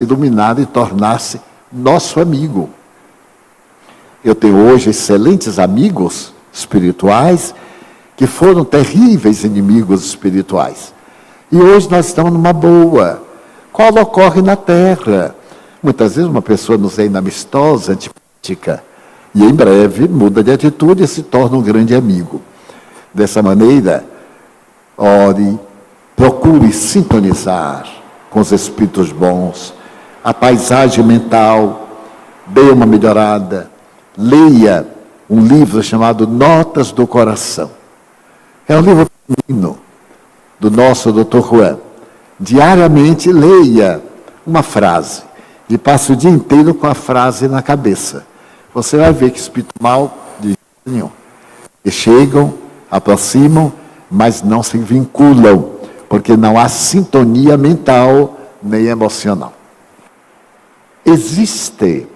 iluminar e tornar-se nosso amigo. Eu tenho hoje excelentes amigos espirituais que foram terríveis inimigos espirituais. E hoje nós estamos numa boa. Qual ocorre na Terra? Muitas vezes uma pessoa nos é inamistosa, antipática, e em breve muda de atitude e se torna um grande amigo. Dessa maneira, ore, procure sintonizar com os espíritos bons, a paisagem mental, dê uma melhorada, leia um livro chamado Notas do Coração. É um livro pequeno do nosso Dr. Juan. Diariamente leia uma frase e passe o dia inteiro com a frase na cabeça. Você vai ver que espírito mal de jeito nenhum. E chegam, aproximam, mas não se vinculam, porque não há sintonia mental nem emocional. Existe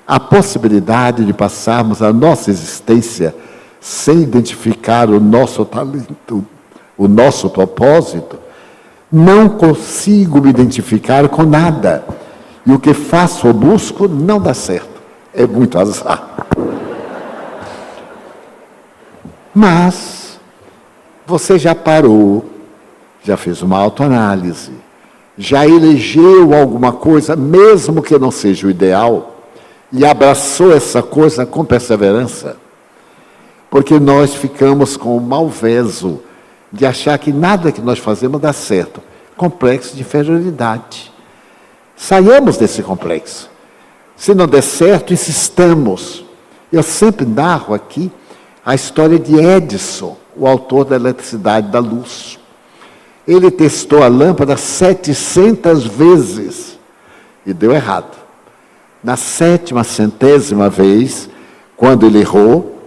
a possibilidade de passarmos a nossa existência sem identificar o nosso talento, o nosso propósito. Não consigo me identificar com nada. E o que faço ou busco não dá certo. É muito azar. Mas você já parou, já fez uma autoanálise, já elegeu alguma coisa, mesmo que não seja o ideal, e abraçou essa coisa com perseverança? Porque nós ficamos com o malveso de achar que nada que nós fazemos dá certo. Complexo de inferioridade. Saiamos desse complexo. Se não der certo, insistamos. Eu sempre narro aqui a história de Edison, o autor da eletricidade, da luz. Ele testou a lâmpada 700 vezes e deu errado. Na 700ª vez, quando ele errou,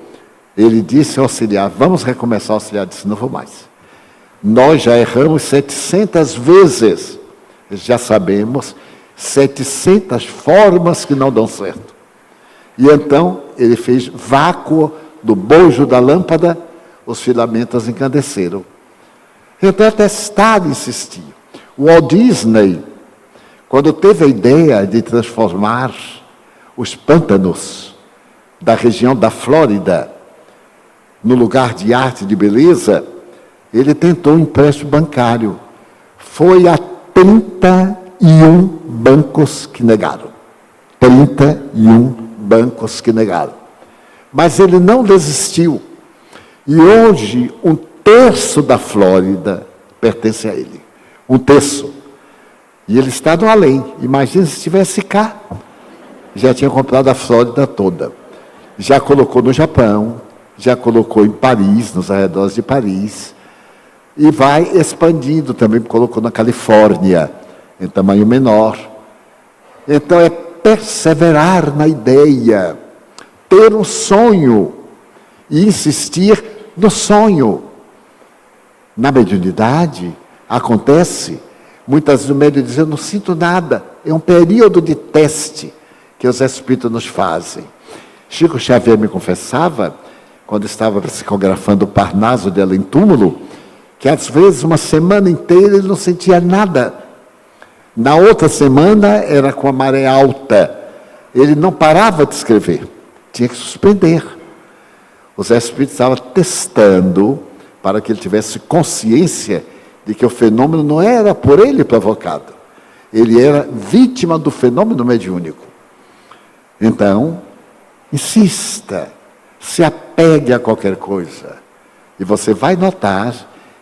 ele disse ao auxiliar: vamos recomeçar. O auxiliar disse: não vou mais. Nós já erramos 700 vezes. Já sabemos 700 formas que não dão certo. E então, ele fez vácuo do bojo da lâmpada, os filamentos incandesceram. Então, até Stalin insistiu. O Walt Disney, quando teve a ideia de transformar os pântanos da região da Flórida no lugar de arte e de beleza, ele tentou um empréstimo bancário. Foi a 31 bancos que negaram. 31 bancos que negaram. Mas ele não desistiu. E hoje, 1/3 da Flórida pertence a ele. 1/3. E ele está no além. Imagina se estivesse cá. Já tinha comprado a Flórida toda. Já colocou no Japão, já colocou em Paris, nos arredores de Paris. E vai expandindo também, colocou na Califórnia, em tamanho menor. Então é perseverar na ideia, ter um sonho e insistir no sonho. Na mediunidade, acontece, muitas vezes o médium diz: eu não sinto nada. É um período de teste que os espíritos nos fazem. Chico Xavier me confessava, quando estava psicografando o Parnaso de Além Túmulo, que às vezes uma semana inteira ele não sentia nada. Na outra semana era com a maré alta. Ele não parava de escrever, tinha que suspender. Os espíritos estavam testando para que ele tivesse consciência de que o fenômeno não era por ele provocado. Ele era vítima do fenômeno mediúnico. Então, insista, se apegue a qualquer coisa. E você vai notar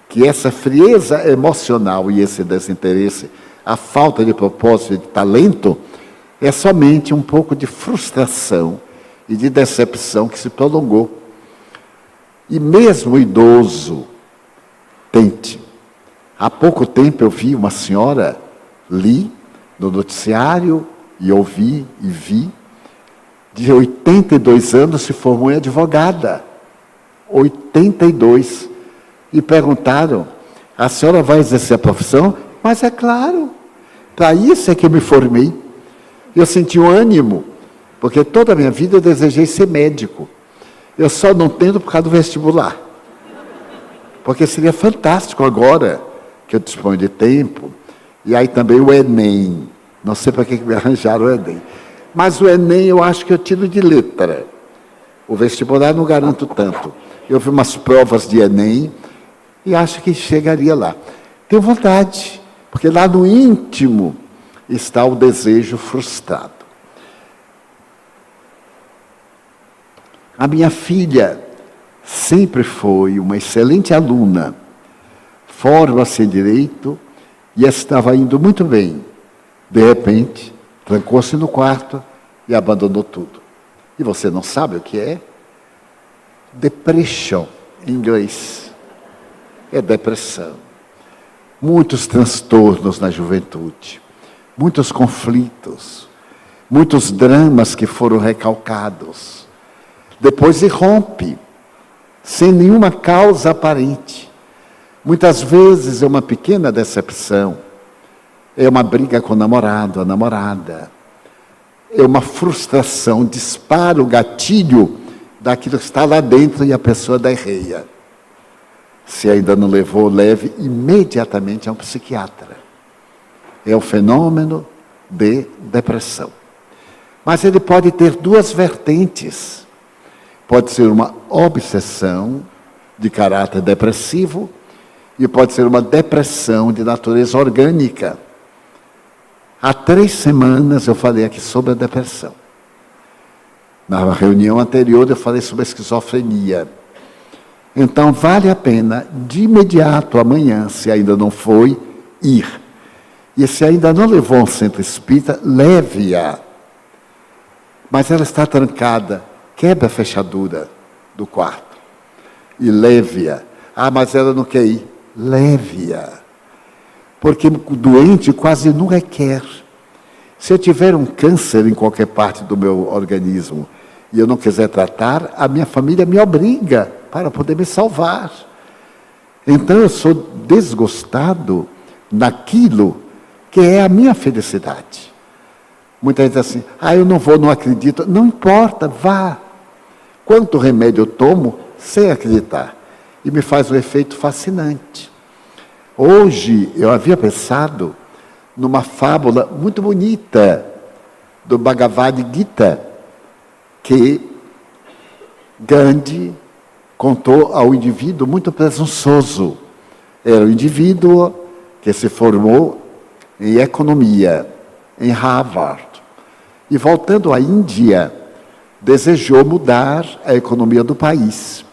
que essa frieza emocional e esse desinteresse, a falta de propósito e de talento, é somente um pouco de frustração e de decepção que se prolongou. E mesmo o idoso, tente. Há pouco tempo eu vi uma senhora, li no noticiário e ouvi e vi, de 82 anos se formou em advogada. 82. E perguntaram: a senhora vai exercer a profissão? Mas é claro, para isso é que eu me formei. Eu senti um ânimo, porque toda a minha vida eu desejei ser médico. Eu só não tento por causa do vestibular. Porque seria fantástico agora, que eu disponho de tempo. E aí também o Enem. Não sei para que me arranjaram o Enem. Mas o Enem eu acho que eu tiro de letra. O vestibular não garanto tanto. Eu vi umas provas de Enem e acho que chegaria lá. Tenho vontade, porque lá no íntimo está o desejo frustrado. A minha filha sempre foi uma excelente aluna, forma-se em direito e estava indo muito bem. De repente, trancou-se no quarto e abandonou tudo. E você não sabe o que é? Depression, em inglês. É depressão. Muitos transtornos na juventude, muitos conflitos, muitos dramas que foram recalcados. Depois irrompe, sem nenhuma causa aparente. Muitas vezes é uma pequena decepção, é uma briga com o namorado, a namorada, é uma frustração, dispara o gatilho daquilo que está lá dentro e a pessoa derreia. Se ainda não levou, leve imediatamente a um psiquiatra. É o fenômeno de depressão. Mas ele pode ter duas vertentes. Pode ser uma obsessão de caráter depressivo e pode ser uma depressão de natureza orgânica. Há 3 semanas eu falei aqui sobre a depressão. Na reunião anterior eu falei sobre a esquizofrenia. Então vale a pena, de imediato, amanhã, se ainda não foi, ir. E se ainda não levou a um centro espírita, leve-a. Mas ela está trancada, quebra a fechadura do quarto e leve-a. Ah, mas ela não quer ir. Leve-a. Porque o doente quase nunca quer. Se eu tiver um câncer em qualquer parte do meu organismo e eu não quiser tratar, a minha família me obriga para poder me salvar. Então eu sou desgostado naquilo que é a minha felicidade. Muita gente diz assim, eu não vou, não acredito. Não importa, vá. Quanto remédio eu tomo sem acreditar? E me faz um efeito fascinante. Hoje eu havia pensado numa fábula muito bonita do Bhagavad Gita, que Gandhi contou ao indivíduo muito presunçoso. Era o indivíduo que se formou em economia, em Harvard. E voltando à Índia, desejou mudar a economia do país.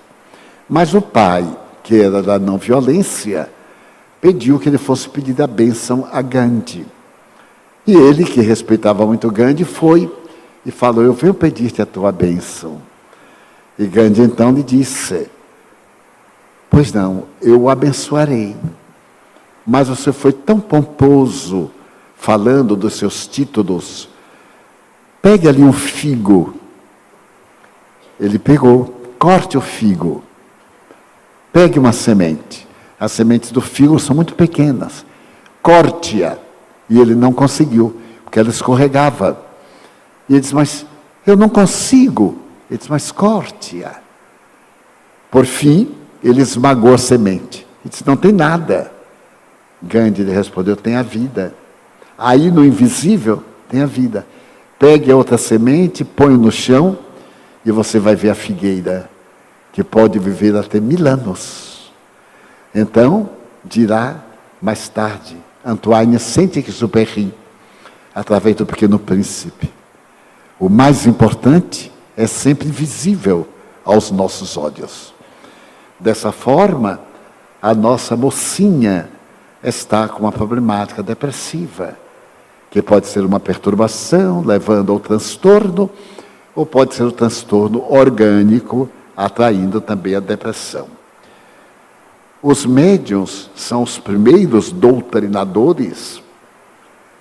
Mas o pai, que era da não violência, pediu que ele fosse pedir a bênção a Gandhi. E ele, que respeitava muito Gandhi, foi e falou, eu venho pedir-te a tua bênção. E Gandhi então lhe disse, pois não, eu o abençoarei. Mas você foi tão pomposo, falando dos seus títulos, pegue ali um figo. Ele pegou, corte o figo. Pegue uma semente. As sementes do figo são muito pequenas. Corte-a. E ele não conseguiu, porque ela escorregava. E ele disse, mas eu não consigo. Ele disse, mas corte-a. Por fim, ele esmagou a semente. Ele disse, não tem nada. Gandhi lhe respondeu, tem a vida. Aí no invisível tem a vida. Pegue a outra semente, põe no chão e você vai ver a figueira, que pode viver até 1000 anos. Então, dirá mais tarde, Antoine Saint-Exupéry, através do Pequeno Príncipe, o mais importante é sempre visível aos nossos olhos. Dessa forma, a nossa mocinha está com uma problemática depressiva, que pode ser uma perturbação, levando ao transtorno, ou pode ser um transtorno orgânico, atraindo também a depressão. Os médiuns são os primeiros doutrinadores.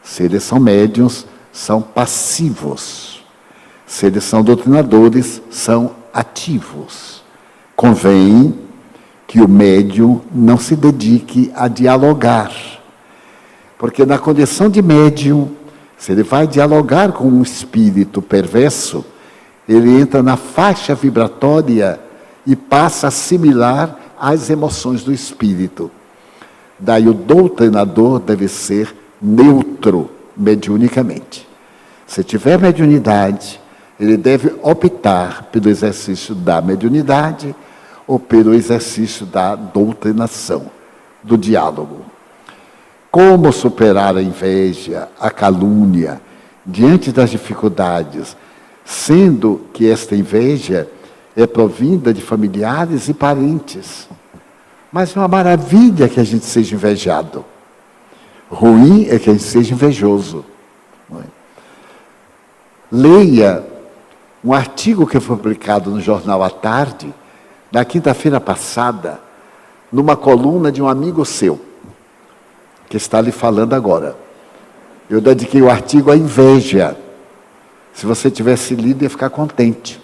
Se eles são médiuns, são passivos. Se eles são doutrinadores, são ativos. Convém que o médium não se dedique a dialogar. Porque na condição de médium, se ele vai dialogar com um espírito perverso, ele entra na faixa vibratória e passa a assimilar as emoções do espírito. Daí o doutrinador deve ser neutro, mediunicamente. Se tiver mediunidade, ele deve optar pelo exercício da mediunidade ou pelo exercício da doutrinação, do diálogo. Como superar a inveja, a calúnia, diante das dificuldades, sendo que esta inveja é provinda de familiares e parentes. Mas é uma maravilha que a gente seja invejado. Ruim é que a gente seja invejoso. Leia um artigo que foi publicado no Jornal à Tarde, na quinta-feira passada, numa coluna de um amigo seu, que está lhe falando agora. Eu dediquei o artigo à inveja. Se você tivesse lido, ia ficar contente.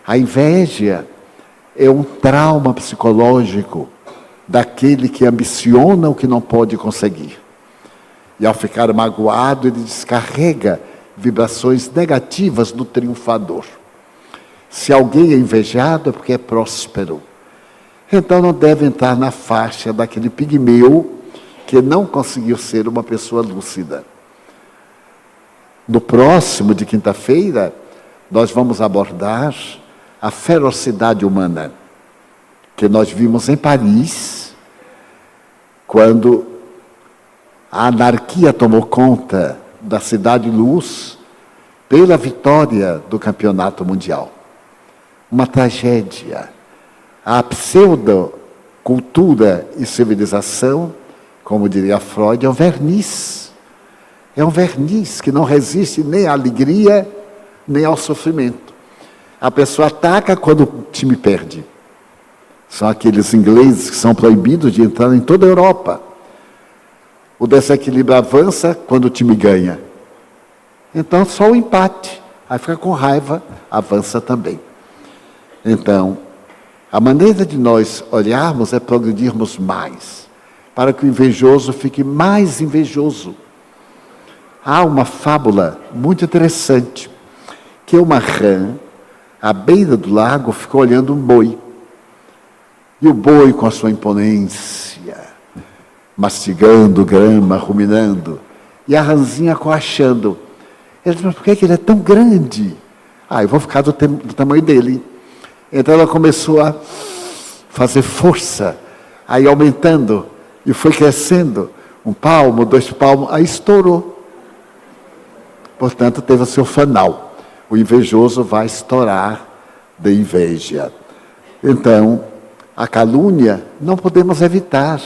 A inveja é um trauma psicológico daquele que ambiciona o que não pode conseguir. E ao ficar magoado, ele descarrega vibrações negativas do triunfador. Se alguém é invejado, é porque é próspero. Então não deve entrar na faixa daquele pigmeu que não conseguiu ser uma pessoa lúcida. No próximo de quinta-feira, nós vamos abordar a ferocidade humana, que nós vimos em Paris, quando a anarquia tomou conta da Cidade Luz pela vitória do campeonato mundial. Uma tragédia. A pseudo-cultura e civilização, como diria Freud, é um verniz. É um verniz que não resiste nem à alegria, nem ao sofrimento. A pessoa ataca quando o time perde. São aqueles ingleses que são proibidos de entrar em toda a Europa. O desequilíbrio avança quando o time ganha. Então, só o empate. Aí fica com raiva, avança também. Então, a maneira de nós olharmos é progredirmos mais, para que o invejoso fique mais invejoso. Há uma fábula muito interessante, que uma rã, à beira do lago, ficou olhando um boi. E o boi, com a sua imponência, mastigando grama, ruminando, e a rãzinha coachando. Ele disse, mas por que ele é tão grande? Eu vou ficar do tamanho dele. Então ela começou a fazer força, aí aumentando, e foi crescendo, 1 palmo, 2 palmos, aí estourou. Portanto, teve o seu fanal. O invejoso vai estourar de inveja. Então, a calúnia não podemos evitar.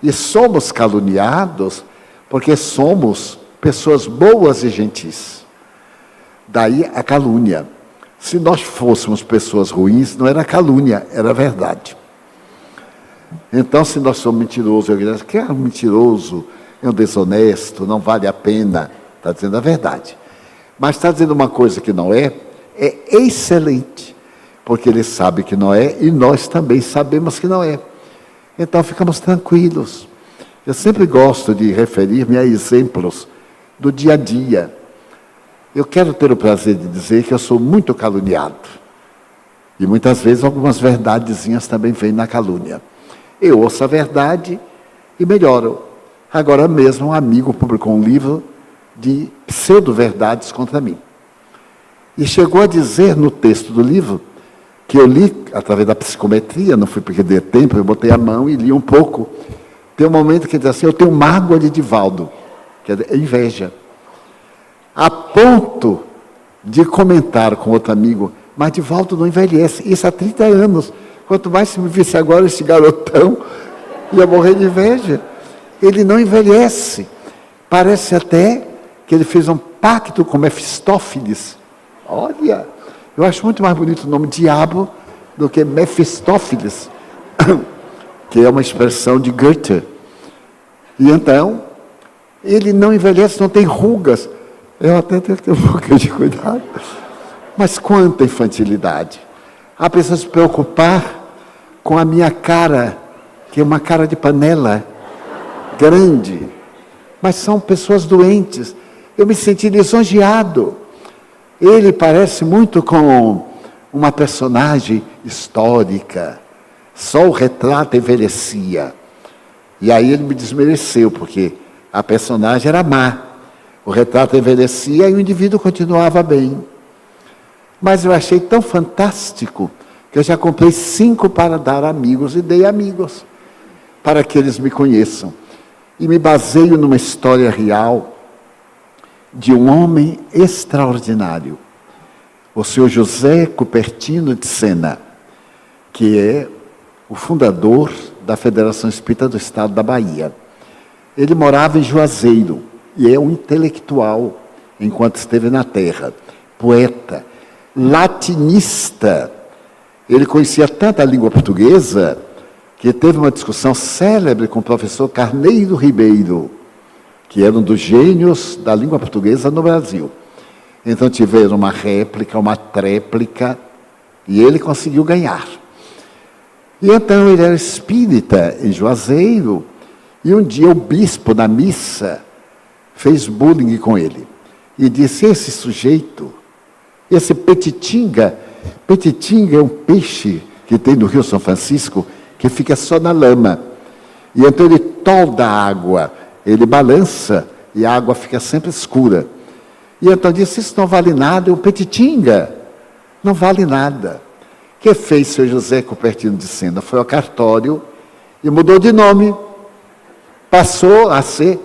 E somos caluniados porque somos pessoas boas e gentis. Daí a calúnia. Se nós fôssemos pessoas ruins, não era calúnia, era verdade. Então, se nós somos mentirosos, eu digo, que é um mentiroso, é um desonesto, não vale a pena. Está dizendo a verdade. Mas está dizendo uma coisa que não é excelente. Porque ele sabe que não é e nós também sabemos que não é. Então ficamos tranquilos. Eu sempre gosto de referir-me a exemplos do dia a dia. Eu quero ter o prazer de dizer que eu sou muito caluniado. E muitas vezes algumas verdadezinhas também vêm na calúnia. Eu ouço a verdade e melhoro. Agora mesmo um amigo publicou um livro de pseudo-verdades contra mim. E chegou a dizer no texto do livro, que eu li através da psicometria, não fui perder tempo, eu botei a mão e li um pouco. Tem um momento que ele diz assim, eu tenho mágoa de Divaldo, que é inveja. A ponto de comentar com outro amigo, mas Divaldo não envelhece, isso há 30 anos. Quanto mais se me visse agora esse garotão, ia morrer de inveja. Ele não envelhece. Parece até que ele fez um pacto com Mefistófeles. Olha, eu acho muito mais bonito o nome diabo do que Mefistófeles, que é uma expressão de Goethe. E então, ele não envelhece, não tem rugas. Eu até tenho que ter um pouquinho de cuidado. Mas quanta infantilidade. A pessoa se preocupar com a minha cara, que é uma cara de panela, grande. Mas são pessoas doentes. Eu me senti lisonjeado. Ele parece muito com uma personagem histórica. Só o retrato envelhecia. E aí ele me desmereceu, porque a personagem era má. O retrato envelhecia e o indivíduo continuava bem. Mas eu achei tão fantástico que eu já comprei 5 para dar a amigos e dei amigos, para que eles me conheçam. E me baseio numa história real de um homem extraordinário, o senhor José Cupertino de Sena, que é o fundador da Federação Espírita do Estado da Bahia. Ele morava em Juazeiro e é um intelectual enquanto esteve na Terra, poeta, latinista. Ele conhecia tanto a língua portuguesa que teve uma discussão célebre com o professor Carneiro Ribeiro, que era um dos gênios da língua portuguesa no Brasil. Então tiveram uma réplica, uma tréplica, e ele conseguiu ganhar. E então ele era espírita em Juazeiro, e um dia o bispo da missa fez bullying com ele. E disse, esse sujeito, esse petitinga é um peixe que tem no Rio São Francisco, que fica só na lama. E então ele tolda a água, ele balança, e a água fica sempre escura. E então disse, isso não vale nada, é um petitinga, não vale nada. O que fez seu José Cupertino de Sena? Foi ao cartório e mudou de nome. Passou a ser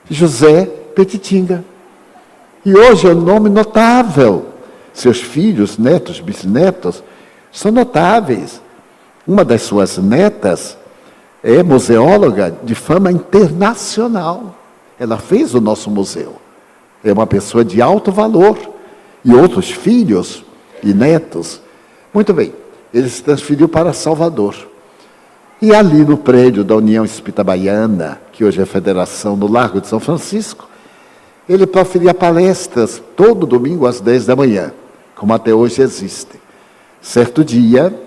José Petitinga. E hoje é um nome notável. Seus filhos, netos, bisnetos, são notáveis. Uma das suas netas é museóloga de fama internacional. Ela fez o nosso museu. É uma pessoa de alto valor. E outros filhos e netos. Muito bem, ele se transferiu para Salvador. E ali no prédio da União Espírita Baiana, que hoje é a Federação no Largo de São Francisco, ele proferia palestras todo domingo às 10 da manhã, como até hoje existem. Certo dia,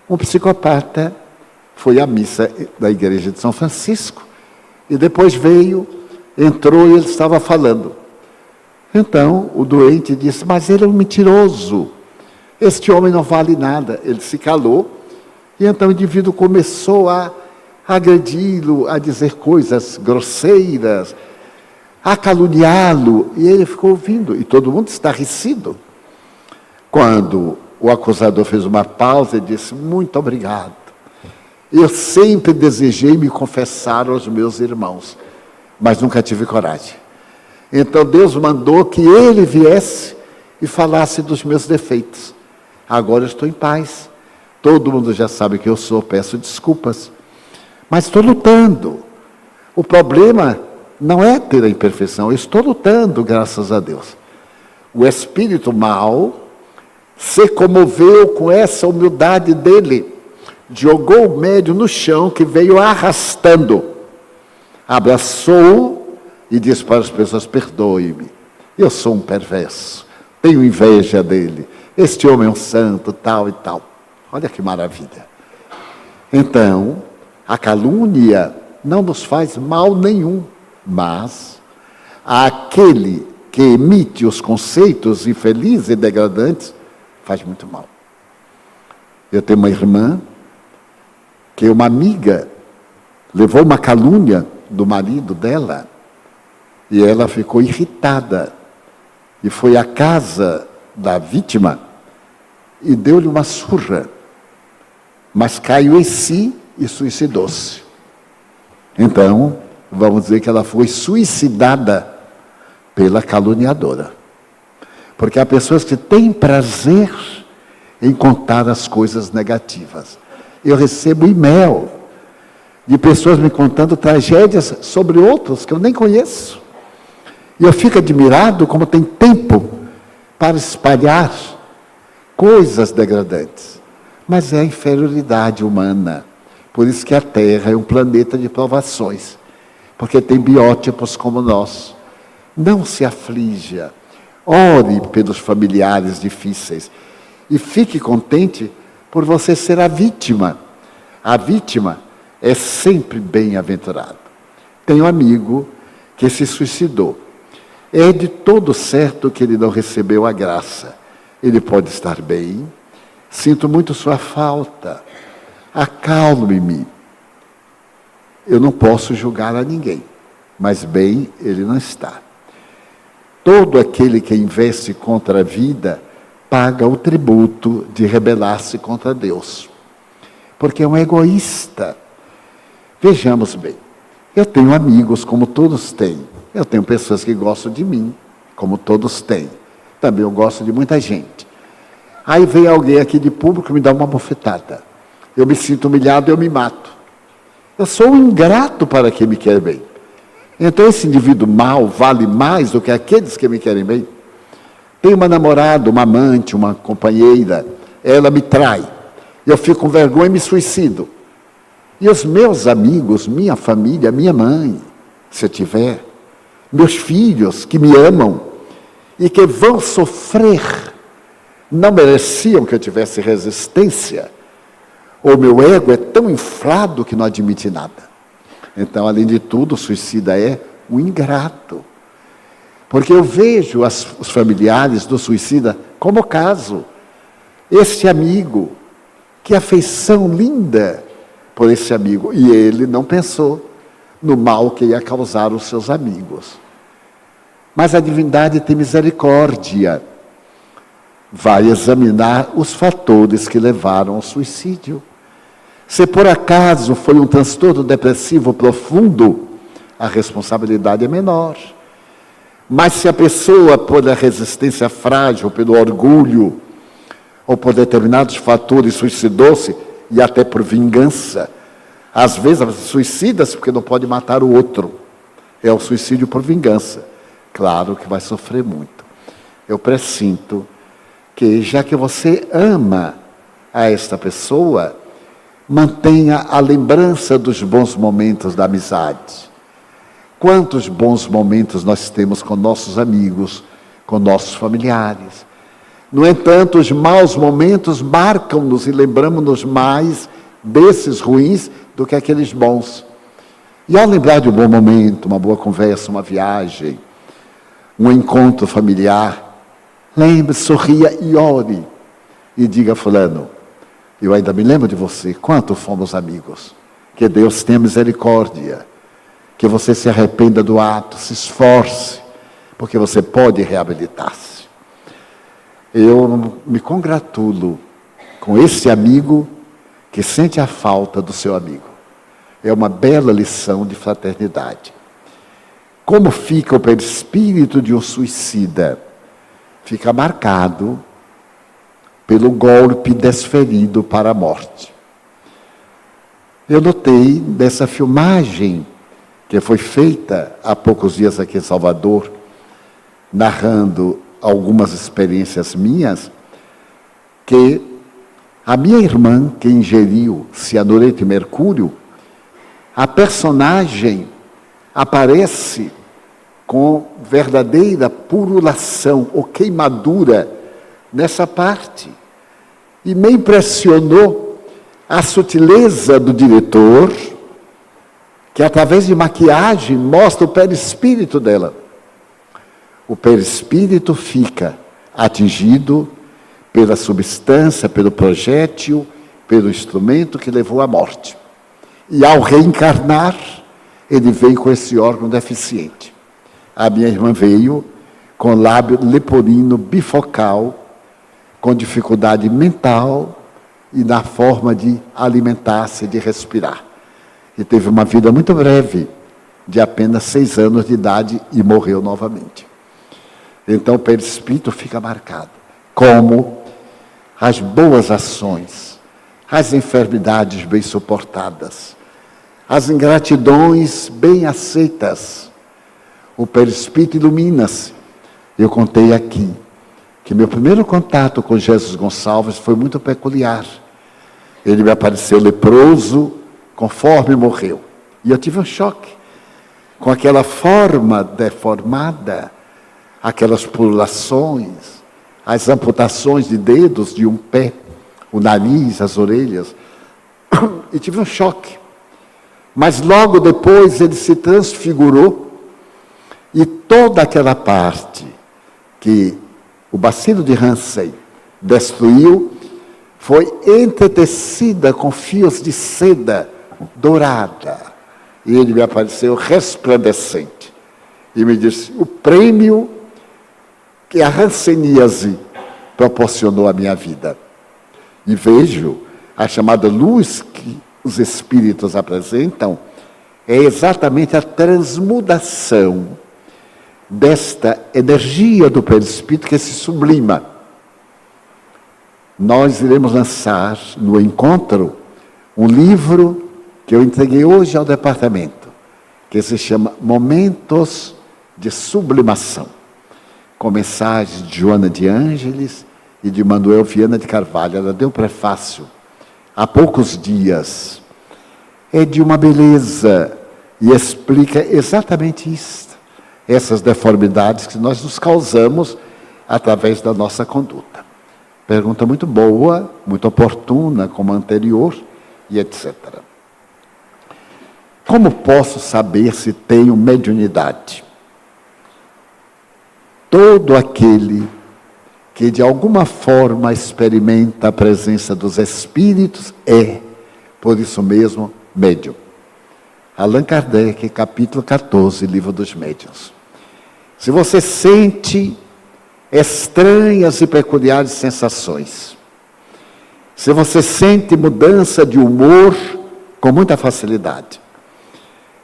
um psicopata foi à missa da igreja de São Francisco e depois veio, entrou e ele estava falando. Então, o doente disse, mas ele é um mentiroso. Este homem não vale nada. Ele se calou e então o indivíduo começou a agredi-lo, a dizer coisas grosseiras, a caluniá-lo, e ele ficou ouvindo, e todo mundo estarrecido. Quando o acusador fez uma pausa e disse, muito obrigado. Eu sempre desejei me confessar aos meus irmãos, mas nunca tive coragem. Então Deus mandou que ele viesse e falasse dos meus defeitos. Agora eu estou em paz. Todo mundo já sabe que eu sou, peço desculpas. Mas estou lutando. O problema não é ter a imperfeição, eu estou lutando, graças a Deus. O espírito mau se comoveu com essa humildade dele. Jogou o médium no chão, que veio arrastando. Abraçou-o e disse para as pessoas, perdoe-me, eu sou um perverso, tenho inveja dele. Este homem é um santo, tal e tal. Olha que maravilha. Então, a calúnia não nos faz mal nenhum, mas aquele que emite os conceitos infelizes e degradantes faz muito mal. Eu tenho uma irmã que uma amiga levou uma calúnia do marido dela e ela ficou irritada e foi à casa da vítima e deu-lhe uma surra, mas caiu em si e suicidou-se. Então, vamos dizer que ela foi suicidada pela caluniadora. Porque há pessoas que têm prazer em contar as coisas negativas. Eu recebo e-mail de pessoas me contando tragédias sobre outros que eu nem conheço. E eu fico admirado como tem tempo para espalhar coisas degradantes. Mas é a inferioridade humana. Por isso que a Terra é um planeta de provações. Porque tem biótipos como nós. Não se aflija. Ore pelos familiares difíceis. E fique contente por você ser a vítima. A vítima é sempre bem-aventurado. Tenho um amigo que se suicidou. É de todo certo que ele não recebeu a graça. Ele pode estar bem. Sinto muito sua falta. Acalme-me. Eu não posso julgar a ninguém. Mas bem, ele não está. todo aquele que investe contra a vida paga o tributo de rebelar-se contra Deus. Porque é um egoísta. Vejamos bem, eu tenho amigos como todos têm. Eu tenho pessoas que gostam de mim, como todos têm. Também eu gosto de muita gente. Aí vem alguém aqui de público e me dá uma bofetada. Eu me sinto humilhado, eu me mato. Eu sou um ingrato para quem me quer bem. Então esse indivíduo mau vale mais do que aqueles que me querem bem. Tenho uma namorada, uma amante, uma companheira, ela me trai. Eu fico com vergonha e me suicido. E os meus amigos, minha família, minha mãe, se eu tiver, meus filhos que me amam e que vão sofrer, não mereciam que eu tivesse resistência. O meu ego é tão inflado que não admite nada. Então, além de tudo, o suicida é um ingrato. Porque eu vejo os familiares do suicida como caso. Este amigo, que afeição linda por esse amigo. E ele não pensou no mal que ia causar aos seus amigos. Mas a divindade tem misericórdia. Vai examinar os fatores que levaram ao suicídio. Se por acaso foi um transtorno depressivo profundo, a responsabilidade é menor. Mas se a pessoa, por a resistência frágil, pelo orgulho, ou por determinados fatores, suicidou-se, e até por vingança, às vezes ela suicida-se porque não pode matar o outro. É o suicídio por vingança. Claro que vai sofrer muito. Eu pressinto que, já que você ama a esta pessoa, mantenha a lembrança dos bons momentos da amizade. Quantos bons momentos nós temos com nossos amigos, com nossos familiares. No entanto, os maus momentos marcam-nos e lembramos-nos mais desses ruins do que aqueles bons. E ao lembrar de um bom momento, uma boa conversa, uma viagem, um encontro familiar, lembre, sorria e ore. E diga a fulano, eu ainda me lembro de você, quanto fomos amigos. Que Deus tenha misericórdia. Que você se arrependa do ato, se esforce, porque você pode reabilitar-se. Eu me congratulo com esse amigo que sente a falta do seu amigo. É uma bela lição de fraternidade. Como fica o perispírito de um suicida? Fica marcado pelo golpe desferido para a morte. Eu notei dessa filmagem que foi feita há poucos dias aqui em Salvador, narrando algumas experiências minhas, que a minha irmã, que ingeriu cianureto e mercúrio, a personagem aparece com verdadeira purulação ou queimadura nessa parte. E me impressionou a sutileza do diretor, que através de maquiagem mostra o perispírito dela. O perispírito fica atingido pela substância, pelo projétil, pelo instrumento que levou à morte. E ao reencarnar, ele veio com esse órgão deficiente. A minha irmã veio com lábio leporino bifocal, com dificuldade mental e na forma de alimentar-se, de respirar. E teve uma vida muito breve, de apenas 6 anos de idade, e morreu novamente. Então o perispírito fica marcado, como as boas ações, as enfermidades bem suportadas, as ingratidões bem aceitas. O perispírito ilumina-se. Eu contei aqui que meu primeiro contato com Jesus Gonçalves foi muito peculiar. Ele me apareceu leproso, conforme morreu. E eu tive um choque com aquela forma deformada, aquelas pululações, as amputações de dedos de um pé, o nariz, as orelhas. E tive um choque. Mas logo depois ele se transfigurou e toda aquela parte que o bacilo de Hansen destruiu foi entretecida com fios de seda dourada. E ele me apareceu resplandecente. E me disse, o prêmio que a hanseníase proporcionou à minha vida. E vejo a chamada luz que os espíritos apresentam é exatamente a transmutação desta energia do perispírito que se sublima. Nós iremos lançar no encontro um livro que eu entreguei hoje ao departamento, que se chama Momentos de Sublimação, com mensagens de Joana de Ângeles e de Manuel Viana de Carvalho. Ela deu prefácio há poucos dias. É de uma beleza e explica exatamente isso, essas deformidades que nós nos causamos através da nossa conduta. Pergunta muito boa, muito oportuna, como a anterior, e etc. Como posso saber se tenho mediunidade? Todo aquele que de alguma forma experimenta a presença dos espíritos é, por isso mesmo, médium. Allan Kardec, capítulo 14, Livro dos Médiuns. Se você sente estranhas e peculiares sensações, se você sente mudança de humor com muita facilidade,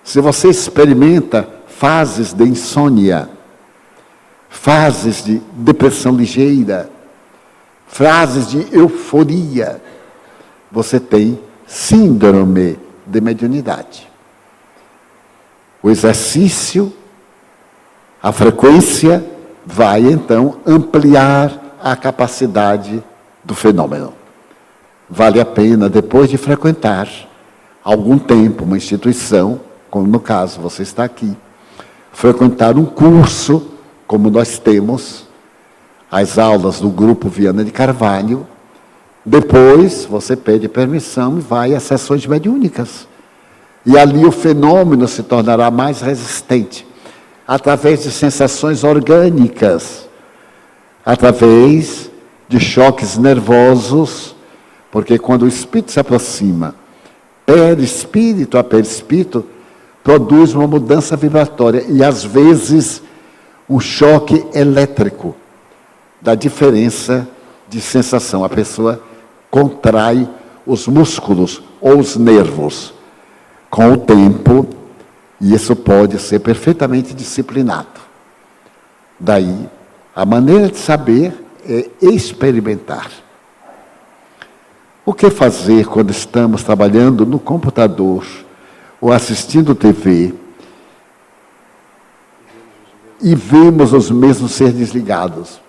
se você experimenta fases de insônia, fases de depressão ligeira, fases de euforia, você tem síndrome de mediunidade. O exercício, a frequência, vai então ampliar a capacidade do fenômeno. Vale a pena, depois de frequentar algum tempo uma instituição, como no caso você está aqui, frequentar um curso, como nós temos, as aulas do Grupo Viana de Carvalho. Depois você pede permissão e vai às sessões mediúnicas. E ali o fenômeno se tornará mais resistente, através de sensações orgânicas, através de choques nervosos, porque quando o espírito se aproxima, perispírito a perispírito, produz uma mudança vibratória e às vezes um choque elétrico da diferença de sensação. A pessoa contrai os músculos ou os nervos com o tempo, e isso pode ser perfeitamente disciplinado. Daí, a maneira de saber é experimentar. O que fazer quando estamos trabalhando no computador ou assistindo TV e vemos os mesmos ser desligados?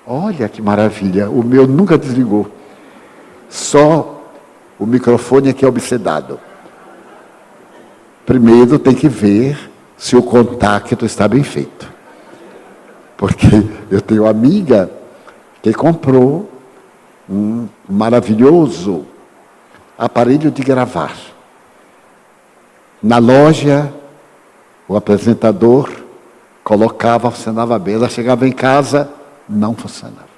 Olha que maravilha, o meu nunca desligou. Só o microfone é que é obsedado. Primeiro tem que ver se o contato está bem feito. Porque eu tenho uma amiga que comprou um maravilhoso aparelho de gravar. Na loja, o apresentador colocava, funcionava bem. Ela chegava em casa, não funcionava.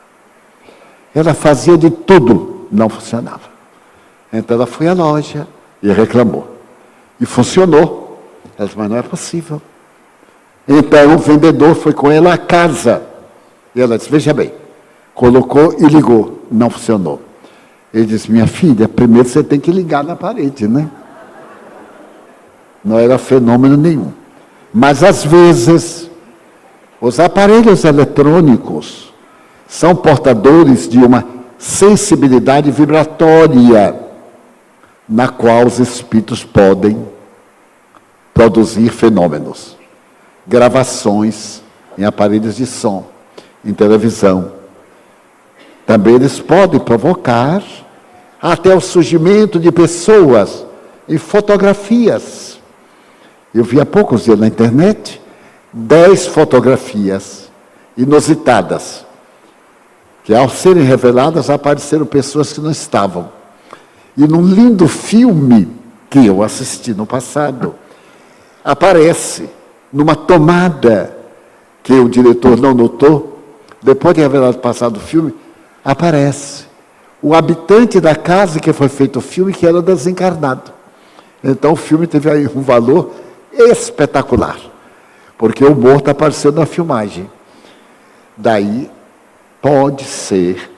Ela fazia de tudo, não funcionava. Então ela foi à loja e reclamou. E funcionou. Ela disse, mas não é possível. Então o vendedor foi com ela à casa. E ela disse, veja bem, colocou e ligou, não funcionou. Ele disse, minha filha, primeiro você tem que ligar na parede, né? Não era fenômeno nenhum. Mas às vezes, os aparelhos eletrônicos são portadores de uma sensibilidade vibratória, na qual os espíritos podem produzir fenômenos. Gravações em aparelhos de som, em televisão. Também eles podem provocar até o surgimento de pessoas em fotografias. Eu vi há poucos dias na internet 10 fotografias inusitadas, que ao serem reveladas apareceram pessoas que não estavam. E num lindo filme que eu assisti no passado, aparece numa tomada que o diretor não notou, depois de revelado passado o filme, aparece o habitante da casa que foi feito o filme, que era desencarnado. Então o filme teve aí um valor espetacular, porque o morto apareceu na filmagem. Daí pode ser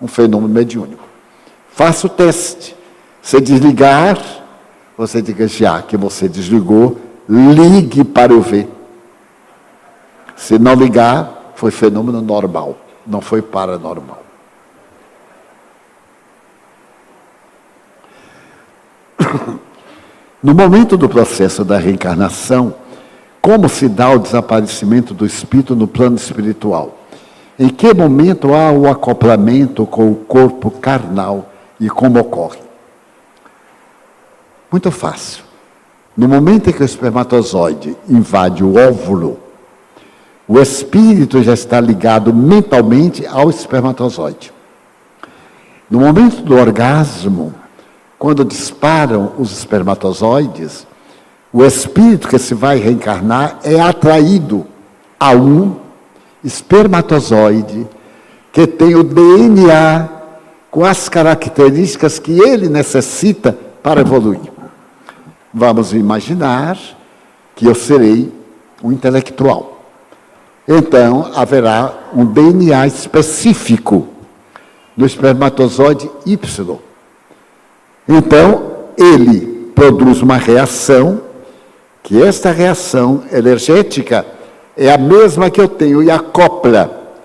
um fenômeno mediúnico. Faça o teste. Se desligar, você diga, já que você desligou, ligue para eu ver. Se não ligar, foi fenômeno normal, não foi paranormal. No momento do processo da reencarnação, como se dá o desaparecimento do espírito no plano espiritual? Em que momento há o acoplamento com o corpo carnal e como ocorre? Muito fácil. No momento em que o espermatozoide invade o óvulo, o espírito já está ligado mentalmente ao espermatozoide. No momento do orgasmo, quando disparam os espermatozoides, o espírito que se vai reencarnar é atraído a um espermatozoide que tem o DNA com as características que ele necessita para evoluir. Vamos imaginar que eu serei um intelectual. Então, haverá um DNA específico no espermatozoide Y. Então, ele produz uma reação, que esta reação energética é a mesma que eu tenho e acopla.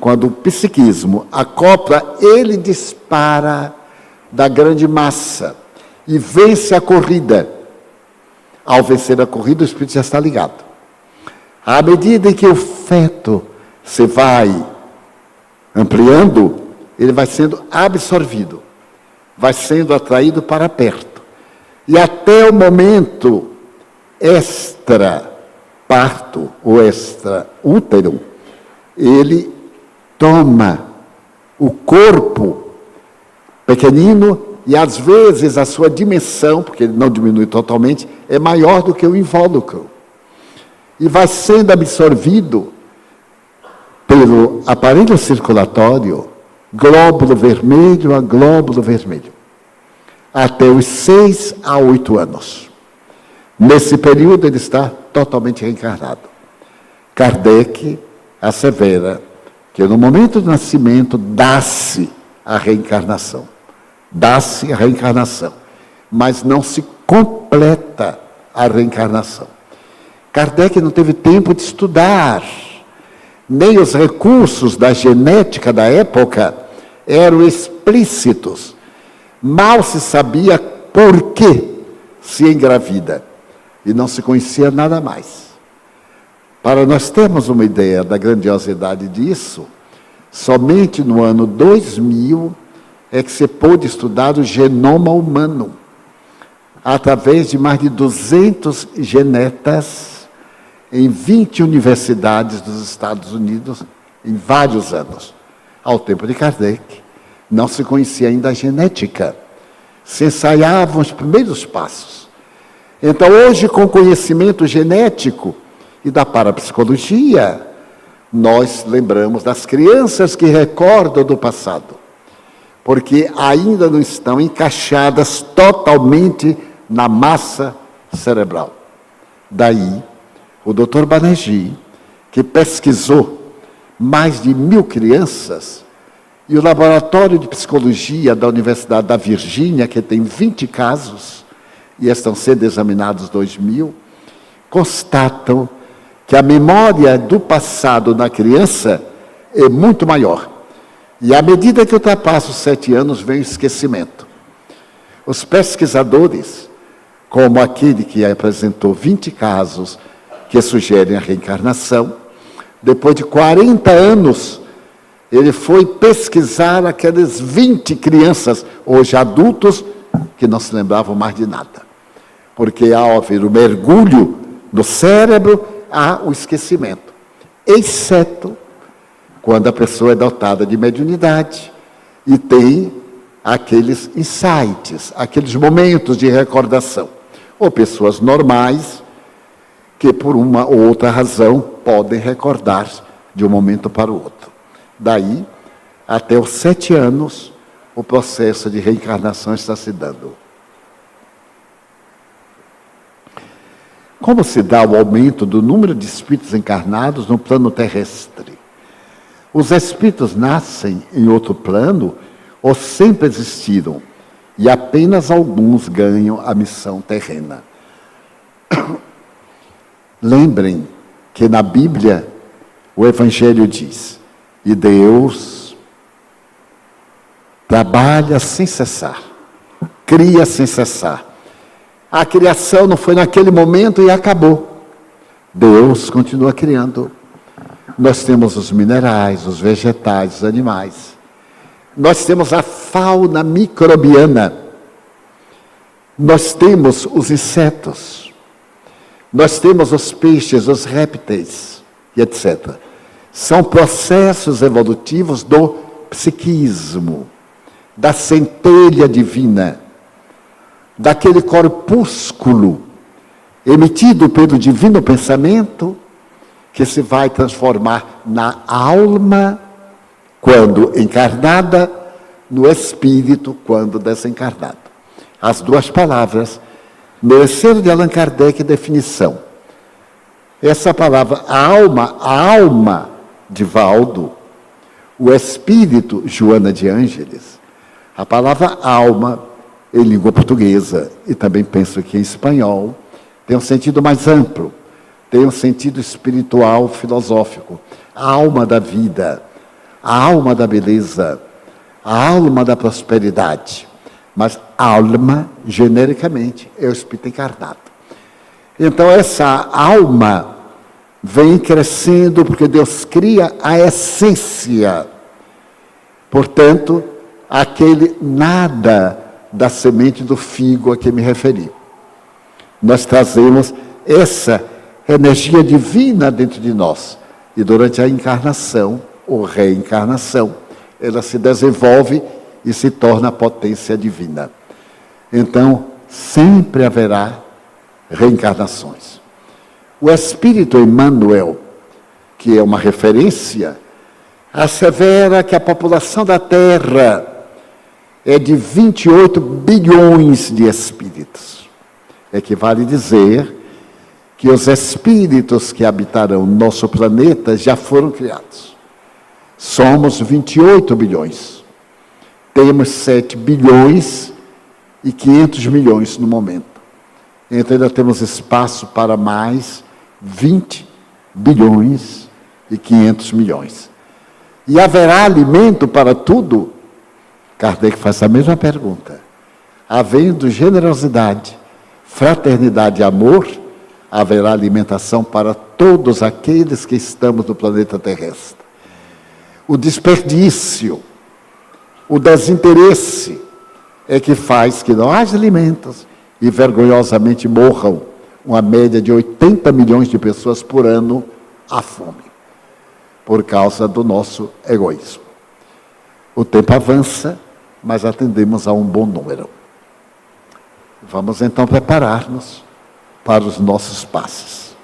Quando o psiquismo acopla, ele dispara da grande massa e vence a corrida. Ao vencer a corrida, o espírito já está ligado. À medida em que o feto se vai ampliando, ele vai sendo absorvido, vai sendo atraído para perto. E até o momento extra-parto ou extra-útero, ele toma o corpo pequenino e, às vezes, a sua dimensão, porque ele não diminui totalmente, é maior do que o invólucro. E vai sendo absorvido pelo aparelho circulatório, glóbulo vermelho a glóbulo vermelho, até os 6 a 8 anos. Nesse período, ele está totalmente reencarnado. Kardec assevera que no momento do nascimento dá-se a reencarnação. Dá-se a reencarnação, mas não se completa a reencarnação. Kardec não teve tempo de estudar, nem os recursos da genética da época eram explícitos. Mal se sabia por que se engravida, e não se conhecia nada mais. Para nós termos uma ideia da grandiosidade disso, somente no ano 2000 é que se pôde estudar o genoma humano, através de mais de 200 genetas, em 20 universidades dos Estados Unidos, em vários anos. Ao tempo de Kardec, não se conhecia ainda a genética. Se ensaiavam os primeiros passos. Então, hoje, com conhecimento genético e da parapsicologia, nós lembramos das crianças que recordam do passado, porque ainda não estão encaixadas totalmente na massa cerebral. Daí, o Dr. Banerjee, que pesquisou mais de 1000 crianças, e o Laboratório de Psicologia da Universidade da Virgínia, que tem 20 casos, e estão sendo examinados 2000, constatam que a memória do passado na criança é muito maior. E à medida que ultrapassa os 7 anos, vem o esquecimento. Os pesquisadores, como aquele que apresentou 20 casos que sugerem a reencarnação, depois de 40 anos, ele foi pesquisar aquelas 20 crianças, hoje adultos, que não se lembravam mais de nada. Porque ao haver o mergulho no cérebro, há o esquecimento. Exceto quando a pessoa é dotada de mediunidade e tem aqueles insights, aqueles momentos de recordação. Ou pessoas normais, que por uma ou outra razão podem recordar de um momento para o outro. Daí, até os 7 anos, o processo de reencarnação está se dando. Como se dá o aumento do número de espíritos encarnados no plano terrestre? Os espíritos nascem em outro plano ou sempre existiram? E apenas alguns ganham a missão terrena. Lembrem que na Bíblia o Evangelho diz: e Deus trabalha sem cessar, cria sem cessar. A criação não foi naquele momento e acabou. Deus continua criando. Nós temos os minerais, os vegetais, os animais. Nós temos a fauna microbiana. Nós temos os insetos. Nós temos os peixes, os répteis, e etc. São processos evolutivos do psiquismo, da centelha divina, daquele corpúsculo emitido pelo divino pensamento, que se vai transformar na alma quando encarnada, no espírito quando desencarnado. As duas palavras mereceram de Allan Kardec definição. Essa palavra, a alma de Valdo, o espírito, Joana de Ângeles. A palavra alma, em língua portuguesa, e também penso que em espanhol, tem um sentido mais amplo, tem um sentido espiritual, filosófico. A alma da vida, a alma da beleza, a alma da prosperidade. Mas alma, genericamente, é o espírito encarnado. Então, essa alma vem crescendo porque Deus cria a essência. Portanto, aquele nada da semente do figo a que me referi. Nós trazemos essa energia divina dentro de nós. E durante a encarnação, ou reencarnação, ela se desenvolve e se torna potência divina. Então, sempre haverá reencarnações. O Espírito Emmanuel, que é uma referência, assevera que a população da Terra é de 28 bilhões de espíritos. Equivale dizer que os espíritos que habitarão nosso planeta já foram criados. Somos 28 bilhões. Temos 7 bilhões e 500 milhões no momento. Então ainda temos espaço para mais 20 bilhões e 500 milhões. E haverá alimento para tudo? Kardec faz a mesma pergunta. Havendo generosidade, fraternidade e amor, haverá alimentação para todos aqueles que estamos no planeta terrestre. O desperdício, o desinteresse é que faz que não haja alimentos e vergonhosamente morram uma média de 80 milhões de pessoas por ano à fome, por causa do nosso egoísmo. O tempo avança, mas atendemos a um bom número. Vamos então preparar-nos para os nossos passos.